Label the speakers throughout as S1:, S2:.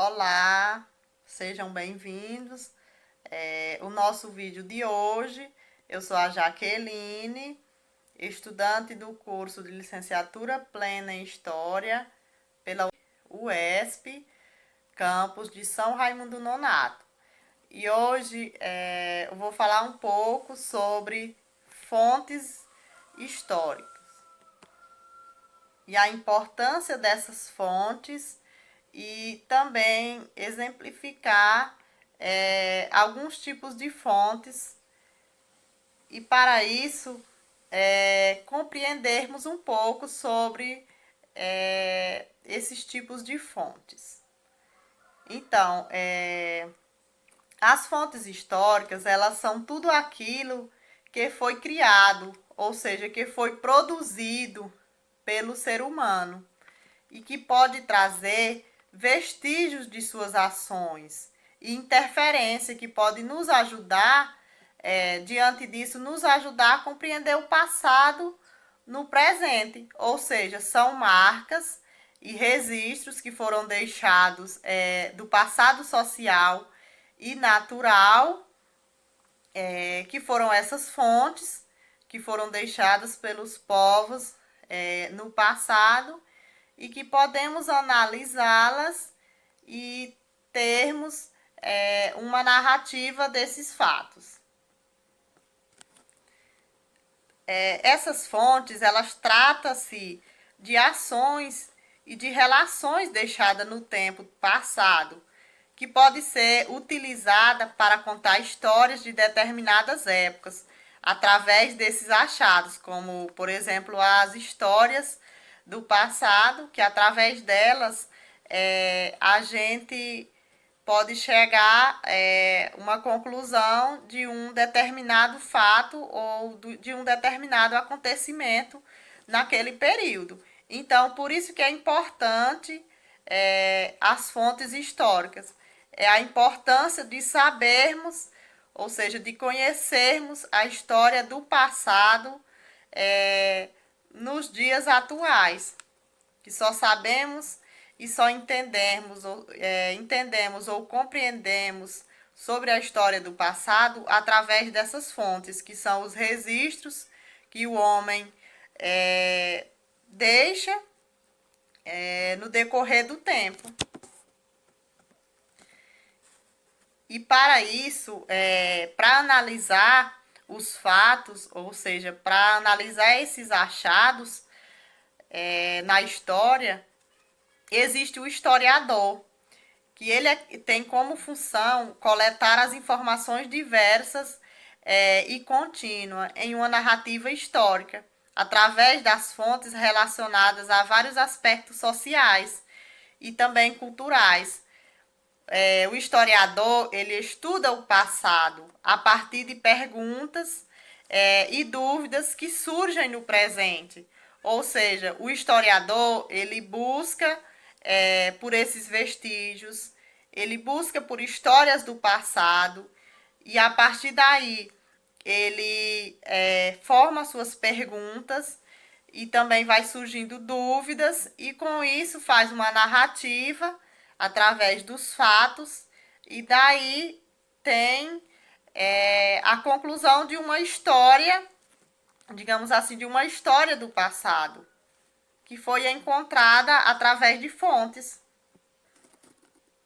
S1: Olá, sejam bem-vindos. O nosso vídeo de hoje, eu sou a Jaqueline, estudante do curso de Licenciatura Plena em História pela UESP, campus de São Raimundo Nonato. E hoje eu vou falar um pouco sobre fontes históricas e a importância dessas fontes e também exemplificar alguns tipos de fontes e para isso compreendermos um pouco sobre esses tipos de fontes. Então, as fontes históricas, elas são tudo aquilo que foi criado, ou seja, que foi produzido pelo ser humano e que pode trazer vestígios de suas ações e interferência que pode nos ajudar, diante disso, nos ajudar a compreender o passado no presente, ou seja, são marcas e registros que foram deixados do passado social e natural, que foram essas fontes que foram deixadas pelos povos no passado e que podemos analisá-las e termos uma narrativa desses fatos. Essas fontes, elas tratam-se de ações e de relações deixadas no tempo passado, que pode ser utilizada para contar histórias de determinadas épocas, através desses achados, como, por exemplo, as histórias do passado, que através delas a gente pode chegar a uma conclusão de um determinado fato ou de um determinado acontecimento naquele período. Então, por isso que é importante as fontes históricas. É a importância de sabermos, ou seja, de conhecermos a história do passado nos dias atuais, que só sabemos e só entendemos ou compreendemos sobre a história do passado através dessas fontes, que são os registros que o homem deixa no decorrer do tempo. E para isso, para analisar os fatos, ou seja, para analisar esses achados na história, existe o historiador, que ele tem como função coletar as informações diversas e contínua em uma narrativa histórica, através das fontes relacionadas a vários aspectos sociais e também culturais. O historiador, ele estuda o passado a partir de perguntas e dúvidas que surgem no presente. Ou seja, o historiador, ele busca por esses vestígios, ele busca por histórias do passado e a partir daí ele forma suas perguntas e também vai surgindo dúvidas e com isso faz uma narrativa através dos fatos e daí tem a conclusão de uma história, digamos assim, de uma história do passado, que foi encontrada através de fontes.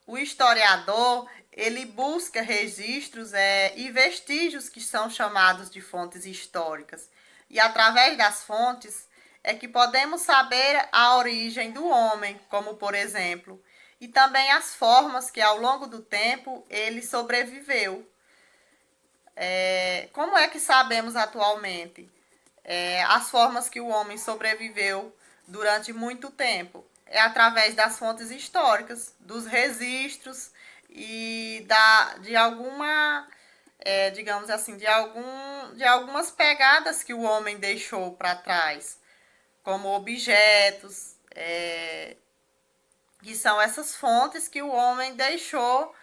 S1: O historiador, ele busca registros e vestígios que são chamados de fontes históricas. E através das fontes é que podemos saber a origem do homem, como por exemplo, e também as formas que ao longo do tempo ele sobreviveu. Como é que sabemos atualmente as formas que o homem sobreviveu durante muito tempo? É através das fontes históricas, dos registros e de alguma, digamos assim, de algumas pegadas que o homem deixou para trás, como objetos, que são essas fontes que o homem deixou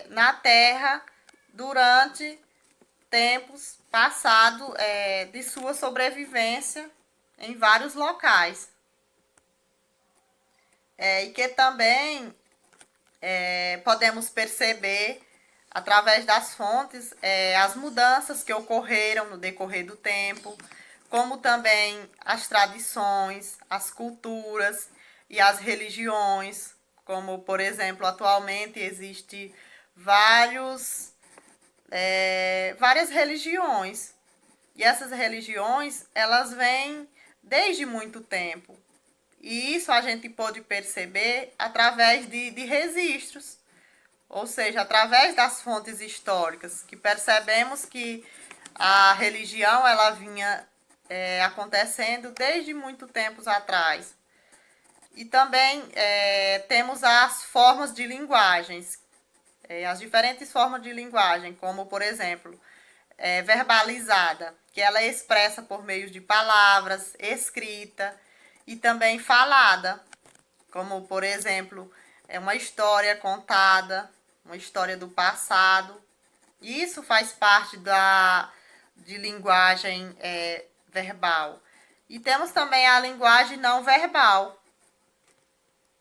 S1: na Terra durante tempos passados de sua sobrevivência em vários locais. E que também podemos perceber, através das fontes, as mudanças que ocorreram no decorrer do tempo, como também as tradições, as culturas e as religiões, como, por exemplo, atualmente existe várias religiões. E essas religiões, elas vêm desde muito tempo. E isso a gente pode perceber através de registros, ou seja, através das fontes históricas, que percebemos que a religião ela vinha acontecendo desde muito tempos atrás. E também temos as formas de linguagens, as diferentes formas de linguagem, como, por exemplo, verbalizada, que ela é expressa por meio de palavras, escrita e também falada, como, por exemplo, uma história contada, uma história do passado. Isso faz parte de linguagem verbal. E temos também a linguagem não verbal,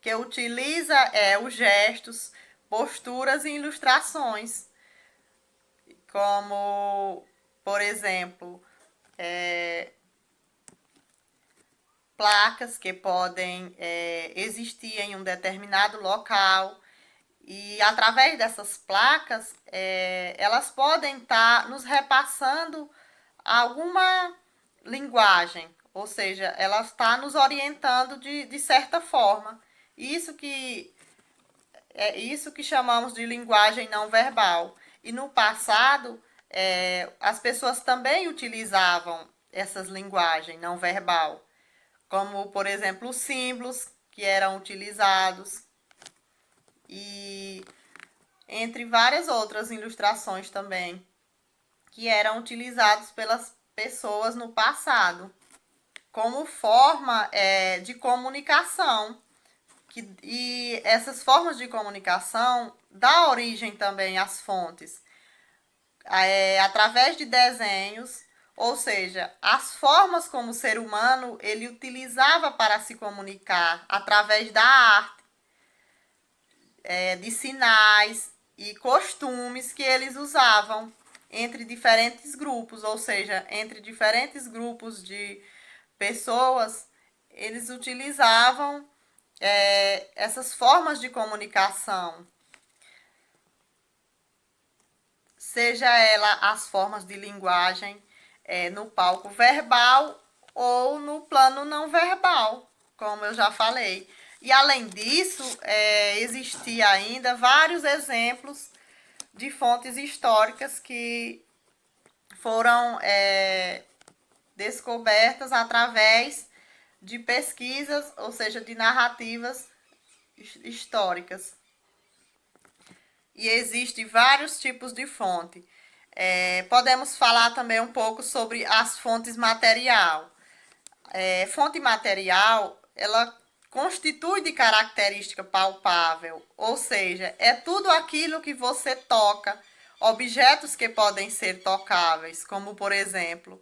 S1: que utiliza os gestos, posturas e ilustrações, como, por exemplo, placas que podem existir em um determinado local. E através dessas placas, elas podem estar nos repassando alguma linguagem, ou seja, ela está nos orientando de certa forma. Isso que chamamos de linguagem não verbal. E no passado, as pessoas também utilizavam essas linguagens não verbal, como, por exemplo, os símbolos que eram utilizados e entre várias outras ilustrações também que eram utilizados pelas pessoas no passado como forma de comunicação. E essas formas de comunicação dão origem também às fontes, através de desenhos, ou seja, as formas como o ser humano ele utilizava para se comunicar através da arte, de sinais e costumes que eles usavam entre diferentes grupos, ou seja, entre diferentes grupos de pessoas, eles utilizavam essas formas de comunicação, seja ela as formas de linguagem no palco verbal ou no plano não verbal, como eu já falei. E além disso, existia ainda vários exemplos de fontes históricas que foram descobertas através de pesquisas, ou seja, de narrativas históricas. E existem vários tipos de fonte. Podemos falar também um pouco sobre as fontes material. Fonte material, ela constitui de característica palpável, ou seja, é tudo aquilo que você toca, objetos que podem ser tocáveis, como, por exemplo,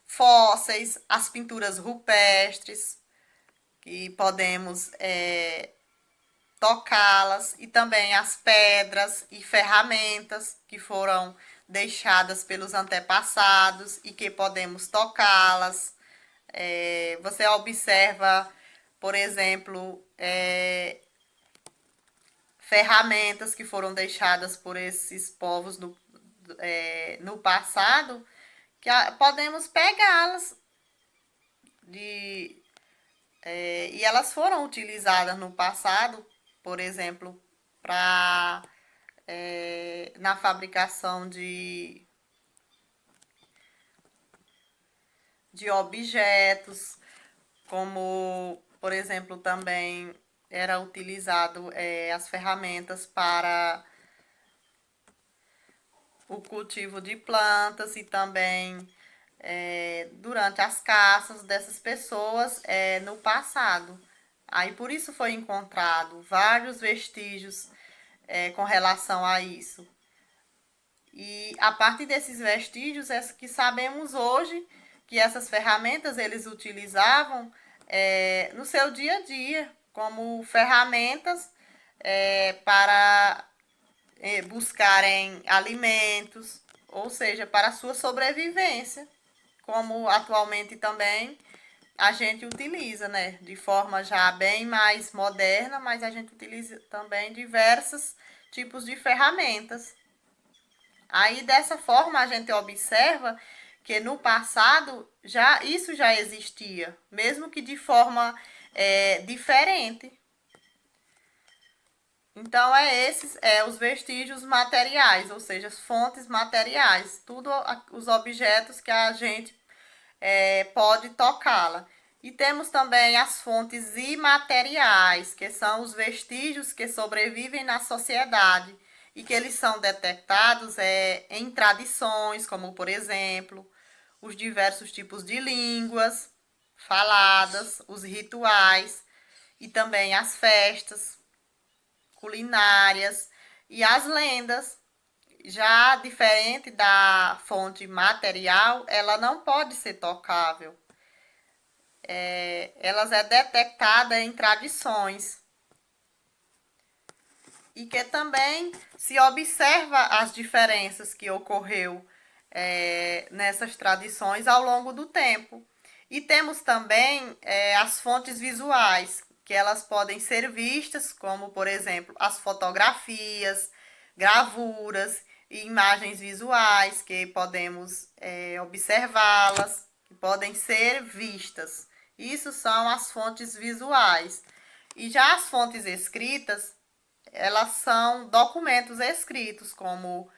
S1: fósseis, as pinturas rupestres, que podemos tocá-las, e também as pedras e ferramentas que foram deixadas pelos antepassados e que podemos tocá-las. Você observa, por exemplo, ferramentas que foram deixadas por esses povos no passado, que podemos pegá-las e elas foram utilizadas no passado, por exemplo, na fabricação de objetos, como, por exemplo, também era utilizado as ferramentas para o cultivo de plantas e também durante as caças dessas pessoas no passado. Aí por isso foi encontrado vários vestígios com relação a isso. E a partir desses vestígios é que sabemos hoje que essas ferramentas eles utilizavam no seu dia a dia, como ferramentas para buscarem alimentos, ou seja, para a sua sobrevivência, como atualmente também a gente utiliza, né? De forma já bem mais moderna, mas a gente utiliza também diversos tipos de ferramentas. Aí dessa forma a gente observa que no passado isso já existia, mesmo que de forma diferente. Então esses os vestígios materiais, ou seja, as fontes materiais, tudo os objetos que a gente pode tocá-la. E temos também as fontes imateriais, que são os vestígios que sobrevivem na sociedade e que eles são detectados em tradições, como por exemplo, os diversos tipos de línguas faladas, os rituais e também as festas culinárias e as lendas. Já diferente da fonte material, ela não pode ser tocável. Elas é detectada em tradições. E que também se observa as diferenças que ocorreu nessas tradições ao longo do tempo. E temos também as fontes visuais, que elas podem ser vistas, como por exemplo as fotografias, gravuras e imagens visuais, que podemos observá-las, que podem ser vistas. Isso são as fontes visuais. E já as fontes escritas, elas são documentos escritos, como,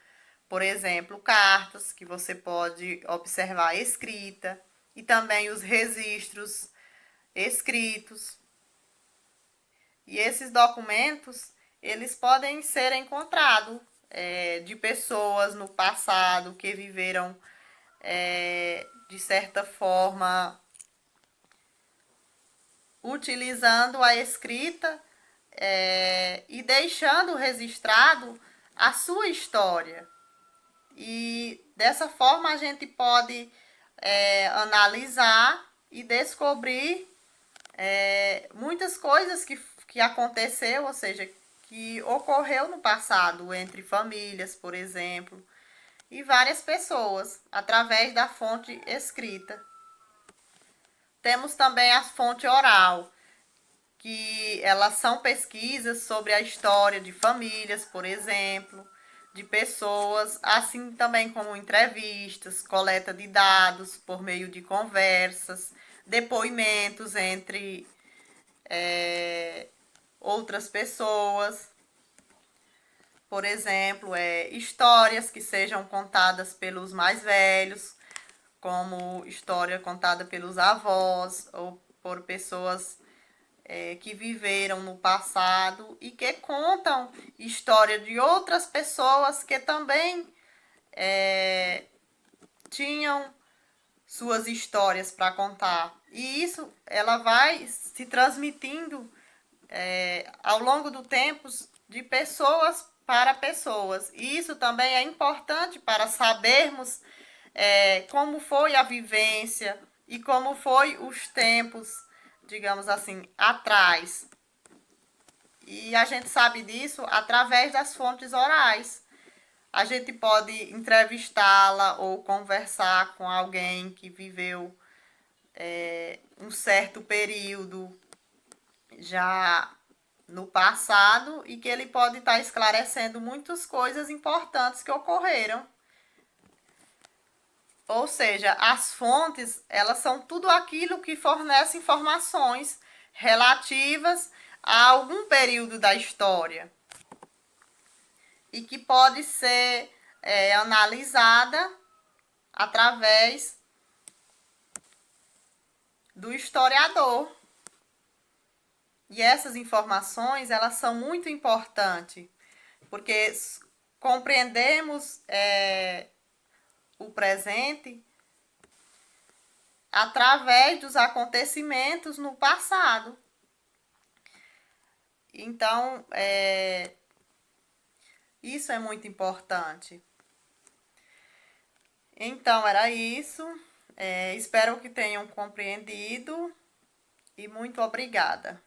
S1: por exemplo, cartas, que você pode observar a escrita, e também os registros escritos. E esses documentos, eles podem ser encontrados de pessoas no passado que viveram, de certa forma, utilizando a escrita e deixando registrado a sua história. E dessa forma a gente pode analisar e descobrir muitas coisas que aconteceu, ou seja, que ocorreu no passado entre famílias, por exemplo, e várias pessoas, através da fonte escrita. Temos também a fonte oral, que elas são pesquisas sobre a história de famílias, por exemplo, de pessoas, assim também como entrevistas, coleta de dados por meio de conversas, depoimentos entre outras pessoas, por exemplo, histórias que sejam contadas pelos mais velhos, como história contada pelos avós ou por pessoas que viveram no passado e que contam história de outras pessoas que também tinham suas histórias para contar. E isso ela vai se transmitindo ao longo do tempo de pessoas para pessoas. E isso também é importante para sabermos como foi a vivência e como foi os tempos, digamos assim, atrás. E a gente sabe disso através das fontes orais. A gente pode entrevistá-la ou conversar com alguém que viveu um certo período já no passado e que ele pode estar esclarecendo muitas coisas importantes que ocorreram. Ou seja, as fontes, elas são tudo aquilo que fornece informações relativas a algum período da história e que pode ser analisada através do historiador. E essas informações, elas são muito importantes, porque compreendemos o presente através dos acontecimentos no passado. Então, isso é muito importante. Então, era isso. Espero que tenham compreendido e muito obrigada.